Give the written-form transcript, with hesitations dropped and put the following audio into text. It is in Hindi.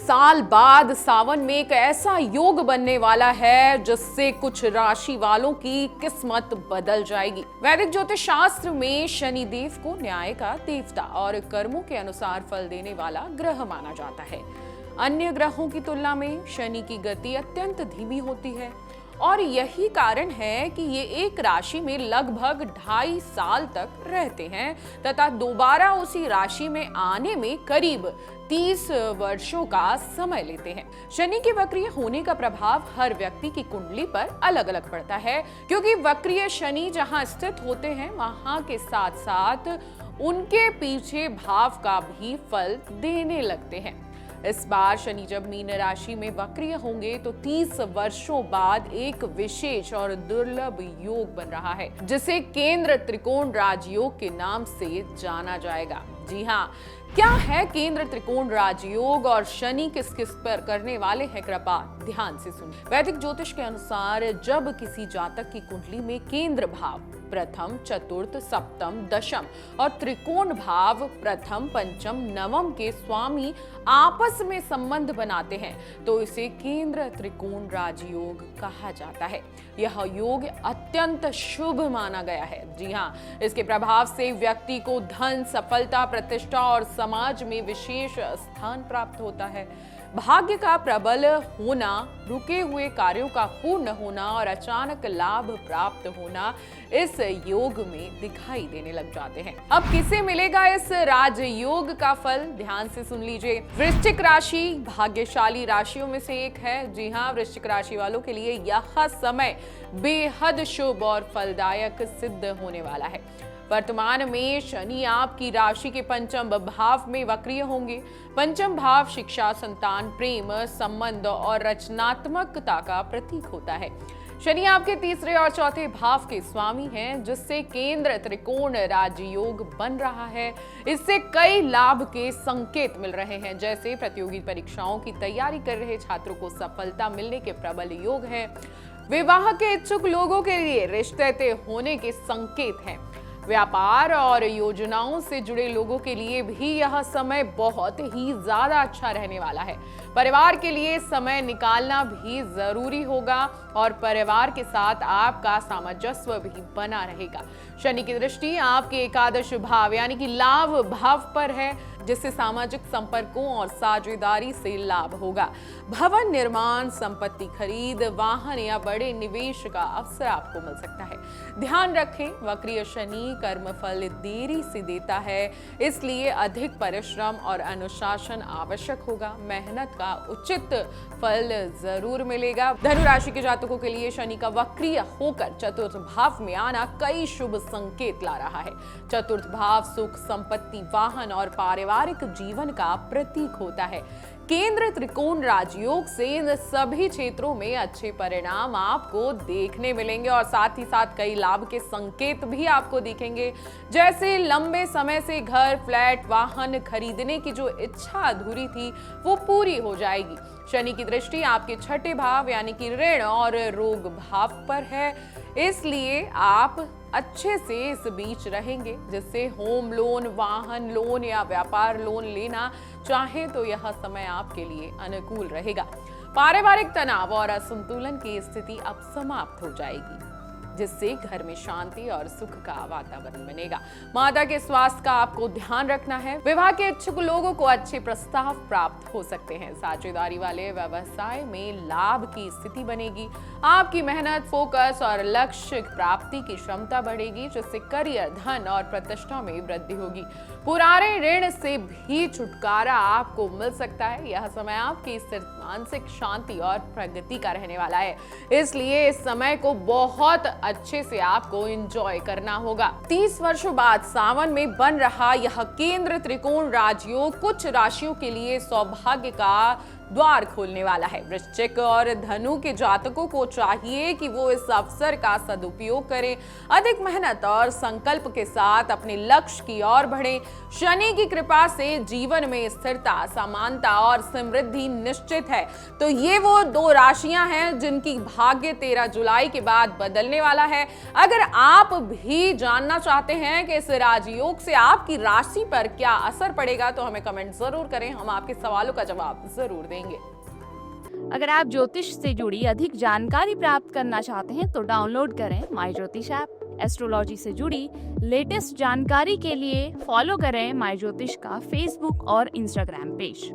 साल बाद सावन में एक ऐसा योग बनने वाला है जिससे कुछ राशि वालों की किस्मत बदल जाएगी। वैदिक ज्योतिष शास्त्र में शनि देव को न्याय का देवता और कर्मों के अनुसार फल देने वाला ग्रह माना जाता है। अन्य ग्रहों की तुलना में शनि की गति अत्यंत धीमी होती है और यही कारण है कि ये एक राशि में लगभग 2.5 साल तक रहते हैं तथा दोबारा उसी राशि में आने में करीब 30 वर्षों का समय लेते हैं। शनि के वक्रीय होने का प्रभाव हर व्यक्ति की कुंडली पर अलग अलग पड़ता है, क्योंकि वक्रीय शनि जहां स्थित होते हैं वहां के साथ साथ उनके पीछे भाव का भी फल देने लगते हैं। इस बार शनि जब मीन राशि में वक्रीय होंगे तो 30 वर्षों बाद एक विशेष और दुर्लभ योग बन रहा है, जिसे केंद्र त्रिकोण राजयोग के नाम से जाना जाएगा। जी हाँ, क्या है केंद्र त्रिकोण राजयोग और शनि किस किस पर करने वाले हैं, कृपा ध्यान से सुनिए। वैदिक ज्योतिष के अनुसार जब किसी जातक की कुंडली में केंद्र भाव प्रथम, चतुर्थ, सप्तम, दशम और त्रिकोण भाव प्रथम, पंचम, नवम के स्वामी आपस में संबंध बनाते हैं तो इसे केंद्र त्रिकोण राजयोग कहा जाता है। यह योग अत्यंत शुभ माना गया है। जी हाँ, इसके प्रभाव से व्यक्ति को धन, सफलता, प्रतिष्ठा और समाज में विशेष स्थान प्राप्त होता है। भाग्य का प्रबल होना, रुके हुए कार्यों का पूर्ण होना और अचानक लाभ प्राप्त होना इस योग में दिखाई देने लग जाते हैं। अब किसे मिलेगा इस राजयोग का फल, ध्यान से सुन लीजिए। वृश्चिक राशि भाग्यशाली राशियों में से एक है। जी हाँ, वृश्चिक राशि वालों के लिए यह समय बेहद शुभ और फलदायक सिद्ध होने वाला है। वर्तमान में शनि आपकी राशि के पंचम भाव में वक्रीय होंगे। पंचम भाव शिक्षा, संतान, प्रेम, संबंध और रचनात्मकता का प्रतीक होता है। शनि आपके तीसरे और चौथे भाव के स्वामी हैं, जिससे केंद्र त्रिकोण राजयोग बन रहा है। इससे कई लाभ के संकेत मिल रहे हैं, जैसे प्रतियोगी परीक्षाओं की तैयारी कर रहे छात्रों को सफलता मिलने के प्रबल योग है। विवाह के इच्छुक लोगों के लिए रिश्ते तय होने के संकेत हैं। व्यापार और योजनाओं से जुड़े लोगों के लिए भी यह समय बहुत ही ज्यादा अच्छा रहने वाला है। परिवार के लिए समय निकालना भी जरूरी होगा और परिवार के साथ आपका सामंजस्य भी बना रहेगा। शनि की दृष्टि आपके एकादश भाव यानी कि लाभ भाव पर है, जिससे सामाजिक संपर्कों और साझेदारी से लाभ होगा। भवन निर्माण, संपत्ति खरीद, वाहन या बड़े निवेश का अवसर आपको मिल सकता है। ध्यान रखें, वक्रीय शनि कर्मफल देरी से देता है, इसलिए अधिक परिश्रम और अनुशासन आवश्यक होगा। मेहनत का उचित फल जरूर मिलेगा। धनु राशि के जातकों के लिए शनि का वक्रीय होकर चतुर्थ भाव में आना कई शुभ संकेत ला रहा है। चतुर्थ भाव सुख, संपत्ति, वाहन और पारिवारिक जीवन का प्रतीक होता है। केंद्र त्रिकोण राजयोग से इन सभी क्षेत्रों में अच्छे परिणाम आपको देखने मिलेंगे और साथ ही साथ कई लाभ के संकेत भी आपको दिखेंगे, जैसे लंबे समय से घर, फ्लैट, वाहन खरीदने की जो इच्छा अधूरी थी वो पूरी हो जाएगी। शनि की दृष्टि आपके छठे भाव यानी कि ऋण और रोग भाव पर है, इसलिए आप अच्छे से इस बीच रहेंगे, जिससे होम लोन, वाहन लोन या व्यापार लोन लेना चाहे तो यह समय आपके लिए अनुकूल रहेगा। पारिवारिक तनाव और असंतुलन की स्थिति अब समाप्त हो जाएगी, जिससे घर में शांति और सुख का वातावरण बनेगा। माता के स्वास्थ्य का आपको ध्यान रखना है। विवाह के इच्छुक लोगों को अच्छे प्रस्ताव प्राप्त हो सकते हैं। साझेदारी वाले व्यवसाय में लाभ की स्थिति बनेगी। आपकी मेहनत, फोकस और लक्ष्य प्राप्ति की क्षमता बढ़ेगी, जिससे करियर, धन और प्रतिष्ठा में वृद्धि होगी। पुराने ऋण से भी छुटकारा आपको मिल सकता है। यह समय आपकी मानसिक शांति और प्रगति का रहने वाला है, इसलिए इस समय को बहुत अच्छे से आपको एंजॉय करना होगा। 30 वर्षों बाद सावन में बन रहा यह केंद्र त्रिकोण राजयोग कुछ राशियों के लिए सौभाग्य का द्वार खोलने वाला है। वृश्चिक और धनु के जातकों को चाहिए कि वो इस अवसर का सदुपयोग करें, अधिक मेहनत और संकल्प के साथ अपने लक्ष्य की ओर बढ़ें। शनि की कृपा से जीवन में स्थिरता, समानता और समृद्धि निश्चित है। तो ये वो 2 राशियां हैं जिनकी भाग्य 13 जुलाई के बाद बदलने वाला है। अगर आप भी जानना चाहते हैं कि इस राजयोग से आपकी राशि पर क्या असर पड़ेगा तो हमें कमेंट जरूर करें, हम आपके सवालों का जवाब जरूर देंगे। अगर आप ज्योतिष से जुड़ी अधिक जानकारी प्राप्त करना चाहते हैं तो डाउनलोड करें माई ज्योतिष ऐप। एस्ट्रोलॉजी से जुड़ी लेटेस्ट जानकारी के लिए फॉलो करें माई ज्योतिष का फेसबुक और इंस्टाग्राम पेज।